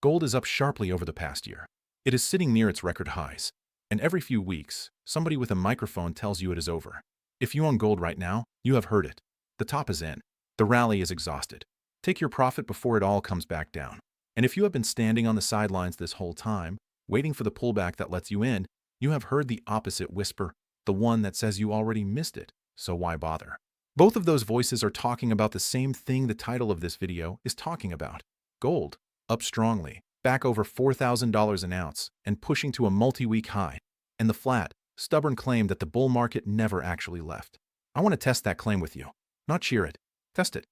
Gold is up sharply over the past year. It is sitting near its record highs, and every few weeks, somebody with a microphone tells you it is over. If you own gold right now, you have heard it. The top is in. The rally is exhausted. Take your profit before it all comes back down. And if you have been standing on the sidelines this whole time, waiting for the pullback that lets you in, you have heard the opposite whisper, the one that says you already missed it, so why bother? Both of those voices are talking about the same thing the title of this video is talking about. Gold, up strongly, back over $4,000 an ounce, and pushing to a multi-week high. And the flat, stubborn claim that the bull market never actually left. I want to test that claim with you. Not cheer it. Test it.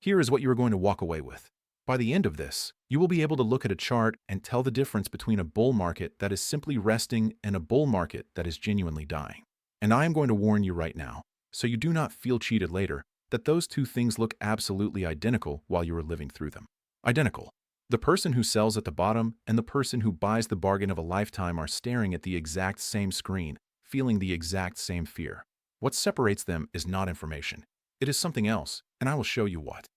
Here is what you are going to walk away with. By the end of this, you will be able to look at a chart and tell the difference between a bull market that is simply resting and a bull market that is genuinely dying. And I am going to warn you right now, so you do not feel cheated later, that those two things look absolutely identical while you are living through them. Identical. The person who sells at the bottom and the person who buys the bargain of a lifetime are staring at the exact same screen, feeling the exact same fear. What separates them is not information. It is something else, and I will show you what.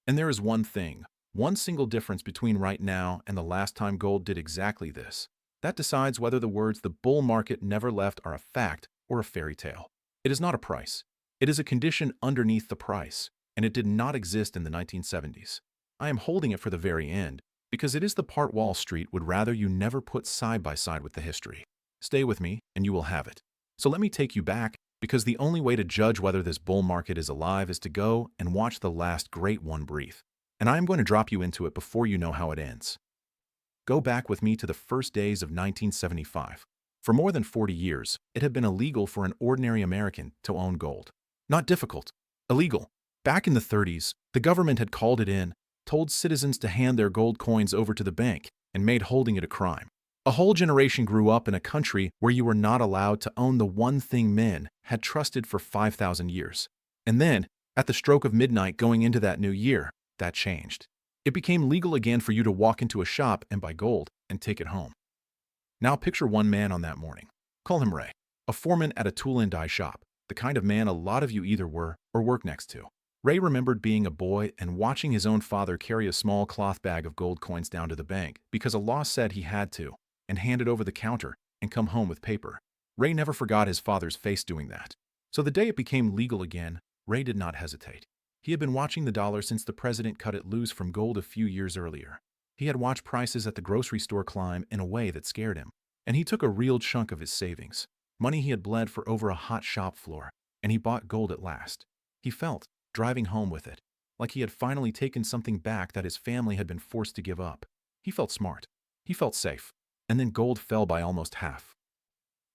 And there is one thing, one single difference between right now and the last time gold did exactly this. That decides whether the words "the bull market never left" are a fact or a fairy tale. It is not a price. It is a condition underneath the price, and it did not exist in the 1970s. I am holding it for the very end, because it is the part Wall Street would rather you never put side by side with the history. Stay with me, and you will have it. So let me take you back, because the only way to judge whether this bull market is alive is to go and watch the last great one breathe. And I am going to drop you into it before you know how it ends. Go back with me to the first days of 1975. For more than 40 years, it had been illegal for an ordinary American to own gold. Not difficult. Illegal. Back in the 30s, the government had called it in, told citizens to hand their gold coins over to the bank, and made holding it a crime. A whole generation grew up in a country where you were not allowed to own the one thing men had trusted for 5,000 years. And then, at the stroke of midnight going into that new year, that changed. It became legal again for you to walk into a shop and buy gold and take it home. Now picture one man on that morning. Call him Ray, a foreman at a tool and die shop, the kind of man a lot of you either were or work next to. Ray remembered being a boy and watching his own father carry a small cloth bag of gold coins down to the bank because a law said he had to, and hand it over the counter and come home with paper. Ray never forgot his father's face doing that. So the day it became legal again, Ray did not hesitate. He had been watching the dollar since the president cut it loose from gold a few years earlier. He had watched prices at the grocery store climb in a way that scared him, and he took a real chunk of his savings, money he had bled for over a hot shop floor, and he bought gold at last. He felt, driving home with it, like he had finally taken something back that his family had been forced to give up. He felt smart. He felt safe. And then gold fell by almost half.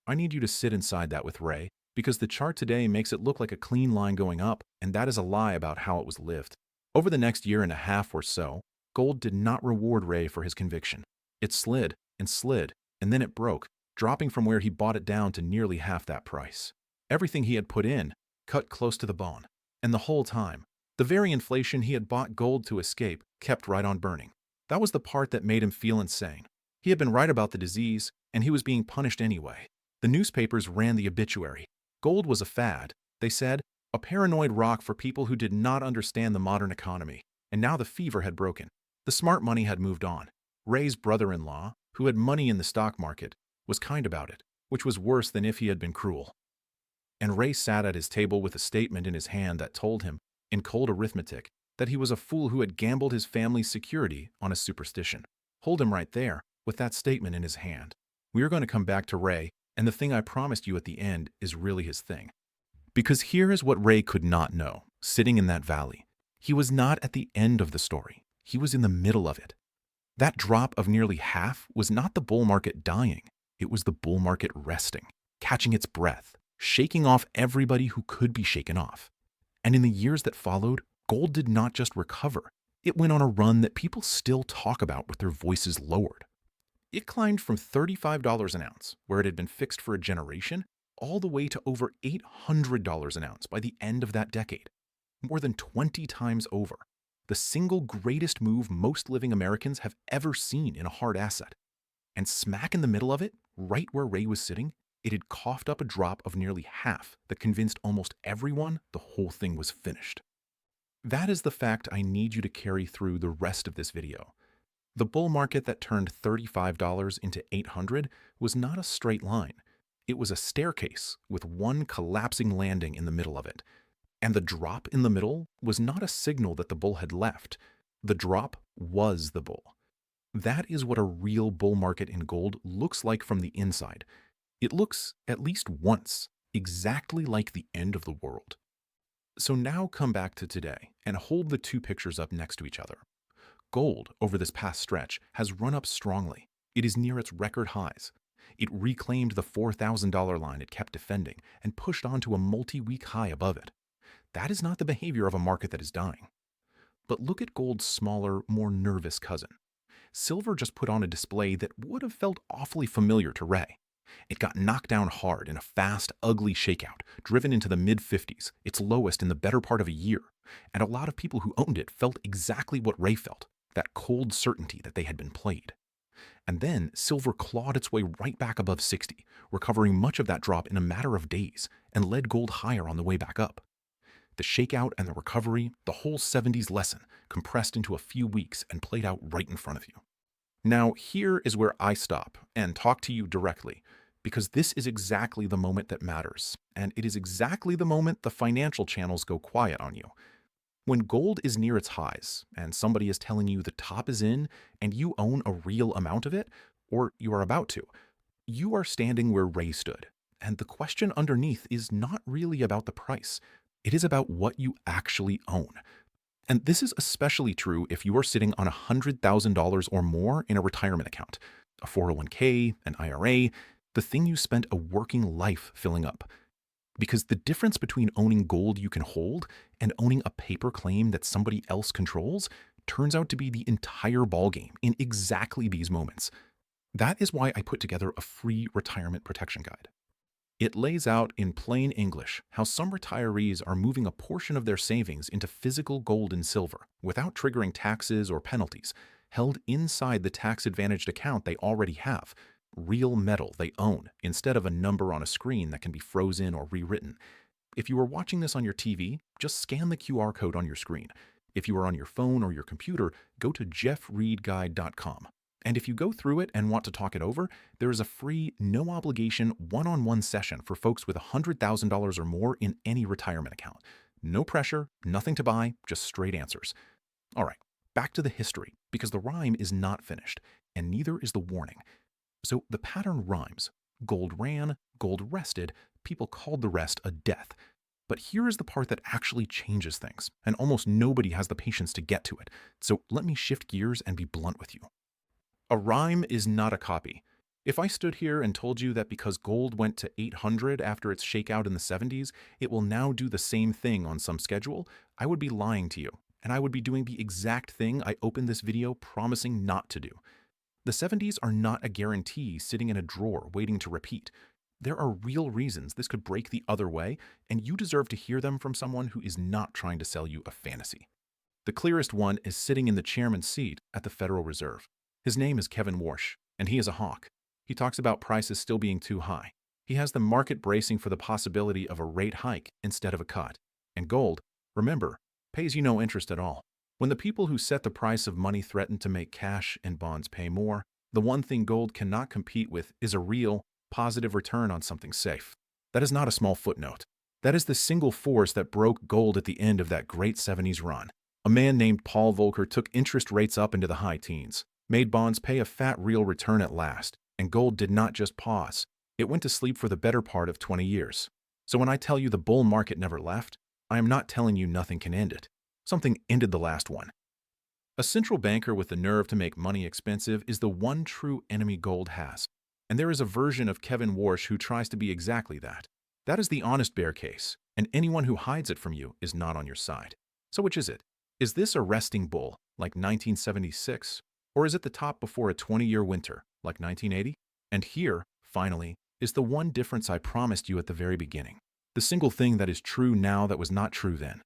I need you to sit inside that with Ray, because the chart today makes it look like a clean line going up, and that is a lie about how it was lived. Over the next year and a half or so, gold did not reward Ray for his conviction. It slid, and then it broke, dropping from where he bought it down to nearly half that price. Everything he had put in, cut close to the bone. And the whole time, the very inflation he had bought gold to escape kept right on burning. That was the part that made him feel insane. He had been right about the disease, and he was being punished anyway. The newspapers ran the obituary. Gold was a fad, they said, a paranoid rock for people who did not understand the modern economy. And now the fever had broken. The smart money had moved on. Ray's brother-in-law, who had money in the stock market, was kind about it, which was worse than if he had been cruel. And Ray sat at his table with a statement in his hand that told him, in cold arithmetic, that he was a fool who had gambled his family's security on a superstition. Hold him right there, with that statement in his hand. We are going to come back to Ray, and the thing I promised you at the end is really his thing. Because here is what Ray could not know, sitting in that valley. He was not at the end of the story. He was in the middle of it. That drop of nearly half was not the bull market dying. It was the bull market resting, catching its breath, shaking off everybody who could be shaken off. And in the years that followed, gold did not just recover. It went on a run that people still talk about with their voices lowered. It climbed from $35 an ounce, where it had been fixed for a generation, all the way to over $800 an ounce by the end of that decade. More than 20 times over. The single greatest move most living Americans have ever seen in a hard asset. And smack in the middle of it, right where Ray was sitting, it had coughed up a drop of nearly half that convinced almost everyone the whole thing was finished. That is the fact I need you to carry through the rest of this video. The bull market that turned $35 into 800 was not a straight line. It was a staircase with one collapsing landing in the middle of it. And the drop in the middle was not a signal that the bull had left. The drop was the bull. That is what a real bull market in gold looks like from the inside. It looks, at least once, exactly like the end of the world. So now come back to today and hold the two pictures up next to each other. Gold, over this past stretch, has run up strongly. It is near its record highs. It reclaimed the $4,000 line it kept defending and pushed on to a multi-week high above it. That is not the behavior of a market that is dying. But look at gold's smaller, more nervous cousin. Silver just put on a display that would have felt awfully familiar to Ray. It got knocked down hard in a fast, ugly shakeout, driven into the mid-50s, its lowest in the better part of a year. And a lot of people who owned it felt exactly what Ray felt, that cold certainty that they had been played. And then silver clawed its way right back above 60, recovering much of that drop in a matter of days, and led gold higher on the way back up. The shakeout and the recovery, the whole 70s lesson, compressed into a few weeks and played out right in front of you. Now, here is where I stop and talk to you directly, because this is exactly the moment that matters, and it is exactly the moment the financial channels go quiet on you. When gold is near its highs, and somebody is telling you the top is in, and you own a real amount of it, or you are about to, you are standing where Ray stood. And the question underneath is not really about the price. It is about what you actually own. And this is especially true if you are sitting on $100,000 or more in a retirement account, a 401k, an IRA, the thing you spent a working life filling up. Because the difference between owning gold you can hold and owning a paper claim that somebody else controls turns out to be the entire ballgame in exactly these moments. That is why I put together a free retirement protection guide. It lays out in plain English how some retirees are moving a portion of their savings into physical gold and silver without triggering taxes or penalties, held inside the tax-advantaged account they already have, real metal they own, instead of a number on a screen that can be frozen or rewritten. If you are watching this on your TV, just scan the QR code on your screen. If you are on your phone or your computer, go to jeffreedguide.com. And if you go through it and want to talk it over, there is a free, no-obligation, one-on-one session for folks with $100,000 or more in any retirement account. No pressure, nothing to buy, just straight answers. All right, back to the history, because the rhyme is not finished, and neither is the warning. So the pattern rhymes. Gold ran, gold rested, people called the rest a death. But here is the part that actually changes things, and almost nobody has the patience to get to it. So let me shift gears and be blunt with you. A rhyme is not a copy. If I stood here and told you that because gold went to 800 after its shakeout in the 70s, it will now do the same thing on some schedule, I would be lying to you, and I would be doing the exact thing I opened this video promising not to do. The 70s are not a guarantee sitting in a drawer waiting to repeat. There are real reasons this could break the other way, and you deserve to hear them from someone who is not trying to sell you a fantasy. The clearest one is sitting in the chairman's seat at the Federal Reserve. His name is Kevin Warsh, and he is a hawk. He talks about prices still being too high. He has the market bracing for the possibility of a rate hike instead of a cut. And gold, remember, pays you no interest at all. When the people who set the price of money threaten to make cash and bonds pay more, the one thing gold cannot compete with is a real, positive return on something safe. That is not a small footnote. That is the single force that broke gold at the end of that great 70s run. A man named Paul Volcker took interest rates up into the high teens, made bonds pay a fat real return at last, and gold did not just pause. It went to sleep for the better part of 20 years. So when I tell you the bull market never left, I am not telling you nothing can end it. Something ended the last one. A central banker with the nerve to make money expensive is the one true enemy gold has. And there is a version of Kevin Warsh who tries to be exactly that. That is the honest bear case, and anyone who hides it from you is not on your side. So which is it? Is this a resting bull, like 1976? Or is it the top before a 20-year winter, like 1980? And here, finally, is the one difference I promised you at the very beginning. The single thing that is true now that was not true then.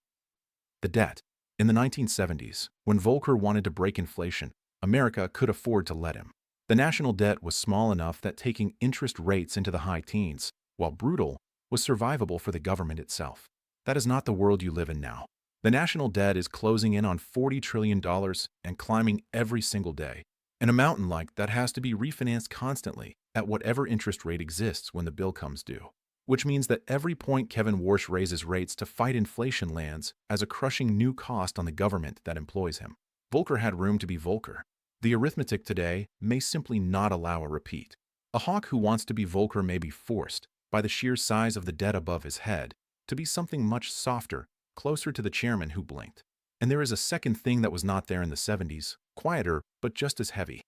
The debt. In the 1970s, when Volcker wanted to break inflation, America could afford to let him. The national debt was small enough that taking interest rates into the high teens, while brutal, was survivable for the government itself. That is not the world you live in now. The national debt is closing in on $40 trillion and climbing every single day. and a mountain like that has to be refinanced constantly at whatever interest rate exists when the bill comes due. Which means that every point Kevin Warsh raises rates to fight inflation lands as a crushing new cost on the government that employs him. Volcker had room to be Volcker. The arithmetic today may simply not allow a repeat. A hawk who wants to be Volcker may be forced, by the sheer size of the debt above his head, to be something much softer, closer to the chairman who blinked. And there is a second thing that was not there in the 70s, quieter but just as heavy.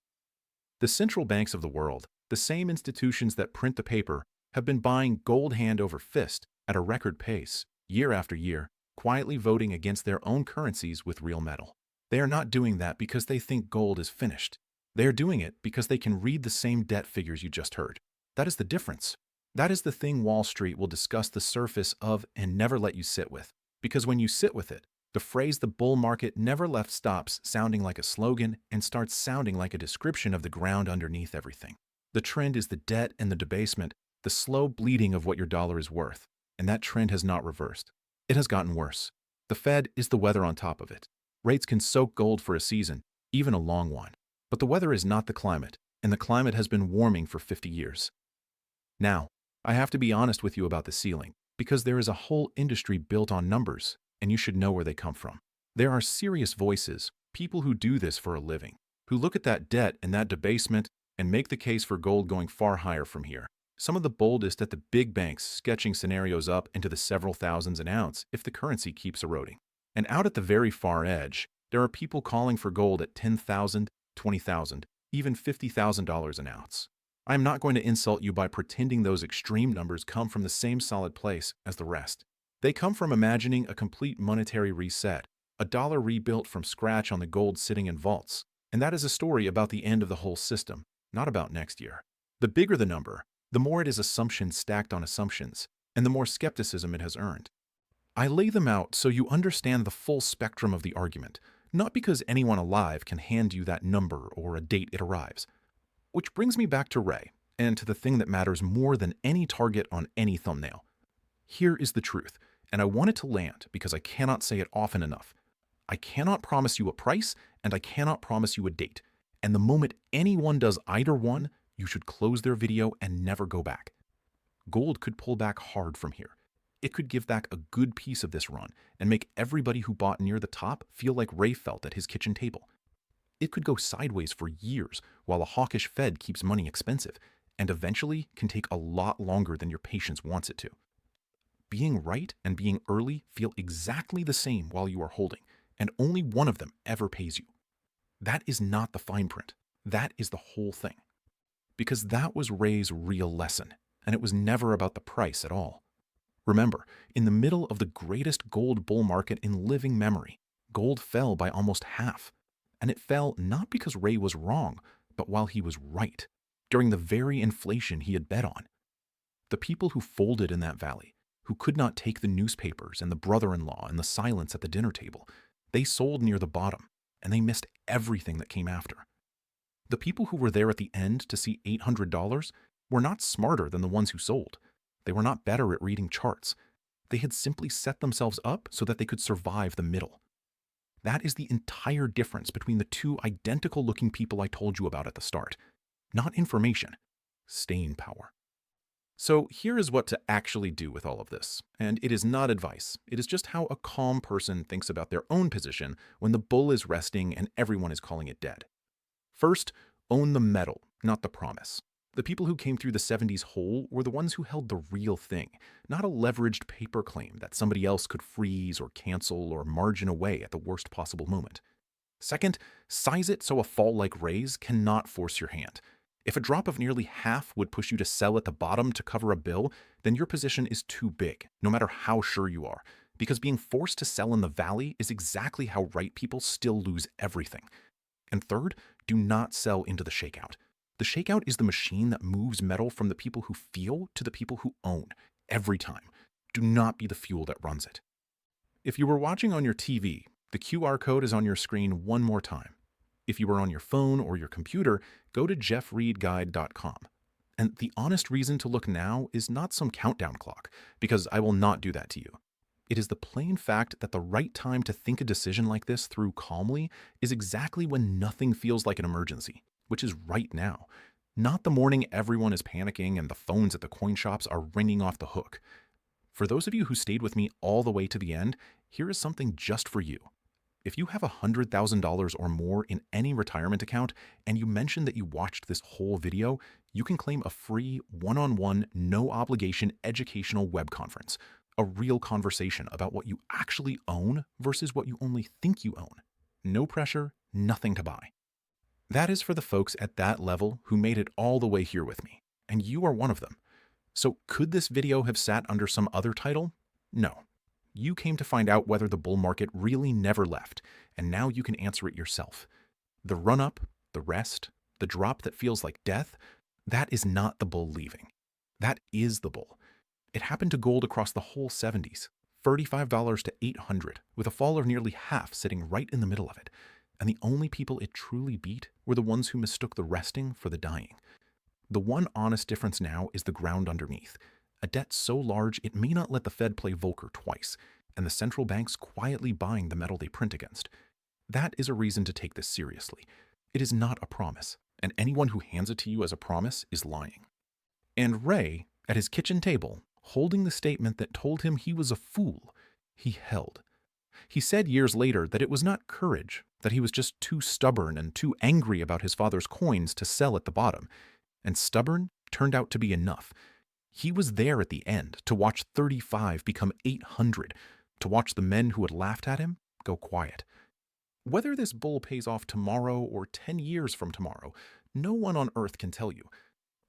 The central banks of the world, the same institutions that print the paper, have been buying gold hand over fist at a record pace, year after year, quietly voting against their own currencies with real metal. They are not doing that because they think gold is finished. They are doing it because they can read the same debt figures you just heard. That is the difference. That is the thing Wall Street will discuss the surface of and never let you sit with. Because when you sit with it, the phrase the bull market never left stops sounding like a slogan and starts sounding like a description of the ground underneath everything. The trend is the debt and the debasement, the slow bleeding of what your dollar is worth, and that trend has not reversed. It has gotten worse. The Fed is the weather on top of it. Rates can soak gold for a season, even a long one. But the weather is not the climate, and the climate has been warming for 50 years. Now, I have to be honest with you about the ceiling, because there is a whole industry built on numbers, and you should know where they come from. There are serious voices, people who do this for a living, who look at that debt and that debasement and make the case for gold going far higher from here. Some of the boldest at the big banks sketching scenarios up into the several thousands an ounce if the currency keeps eroding. And out at the very far edge, there are people calling for gold at $10,000, $20,000, even $50,000 an ounce. I am not going to insult you by pretending those extreme numbers come from the same solid place as the rest. They come from imagining a complete monetary reset, a dollar rebuilt from scratch on the gold sitting in vaults. And that is a story about the end of the whole system, not about next year. The bigger the number, the more it is assumptions stacked on assumptions, and the more skepticism it has earned. I lay them out so you understand the full spectrum of the argument, not because anyone alive can hand you that number or a date it arrives. Which brings me back to Ray, and to the thing that matters more than any target on any thumbnail. Here is the truth, and I want it to land because I cannot say it often enough. I cannot promise you a price, and I cannot promise you a date. And the moment anyone does either one, you should close their video and never go back. Gold could pull back hard from here. It could give back a good piece of this run and make everybody who bought near the top feel like Ray felt at his kitchen table. It could go sideways for years while a hawkish Fed keeps money expensive, and eventually can take a lot longer than your patience wants it to. Being right and being early feel exactly the same while you are holding, and only one of them ever pays you. That is not the fine print. That is the whole thing. Because that was Ray's real lesson, and it was never about the price at all. Remember, in the middle of the greatest gold bull market in living memory, gold fell by almost half. And it fell not because Ray was wrong, but while he was right, during the very inflation he had bet on. The people who folded in that valley, who could not take the newspapers and the brother-in-law and the silence at the dinner table, they sold near the bottom, and they missed everything that came after. The people who were there at the end to see $800 were not smarter than the ones who sold. They were not better at reading charts. They had simply set themselves up so that they could survive the middle. That is the entire difference between the two identical-looking people I told you about at the start. Not information, staying power. So here is what to actually do with all of this. And it is not advice. It is just how a calm person thinks about their own position when the bull is resting and everyone is calling it dead. First, own the metal, not the promise. The people who came through the 70s whole were the ones who held the real thing, not a leveraged paper claim that somebody else could freeze or cancel or margin away at the worst possible moment. Second, size it so a fall like Ray's cannot force your hand. If a drop of nearly half would push you to sell at the bottom to cover a bill, then your position is too big, no matter how sure you are, because being forced to sell in the valley is exactly how right people still lose everything. And third, do not sell into the shakeout. The shakeout is the machine that moves metal from the people who feel to the people who own, every time. Do not be the fuel that runs it. If you were watching on your TV, the QR code is on your screen one more time. If you were on your phone or your computer, go to jeffreedguide.com. And the honest reason to look now is not some countdown clock, because I will not do that to you. It is the plain fact that the right time to think a decision like this through calmly is exactly when nothing feels like an emergency. which is right now. Not the morning everyone is panicking and the phones at the coin shops are ringing off the hook. For those of you who stayed with me all the way to the end, here is something just for you. If you have $100,000 or more in any retirement account and you mention that you watched this whole video, you can claim a free one-on-one, no obligation educational web conference, a real conversation about what you actually own versus what you only think you own. No pressure, nothing to buy. That is for the folks at that level who made it all the way here with me, and you are one of them. So could this video have sat under some other title? No. You came to find out whether the bull market really never left, and now you can answer it yourself. The run-up, the rest, the drop that feels like death, that is not the bull leaving. That is the bull. It happened to gold across the whole 70s, $35 to $800, with a fall of nearly half sitting right in the middle of it. And the only people it truly beat were the ones who mistook the resting for the dying. The one honest difference now is the ground underneath. A debt so large it may not let the Fed play Volcker twice, and the central banks quietly buying the metal they print against. That is a reason to take this seriously. It is not a promise, and anyone who hands it to you as a promise is lying. And Ray, at his kitchen table, holding the statement that told him he was a fool, he held. He said years later that it was not courage, that he was just too stubborn and too angry about his father's coins to sell at the bottom. And stubborn turned out to be enough. He was there at the end to watch 35 become 800, to watch the men who had laughed at him go quiet. Whether this bull pays off tomorrow or 10 years from tomorrow, no one on earth can tell you.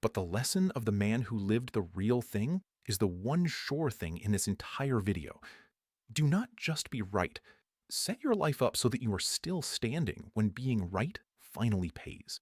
But the lesson of the man who lived the real thing is the one sure thing in this entire video. Do not just be right. Set your life up so that you are still standing when being right finally pays.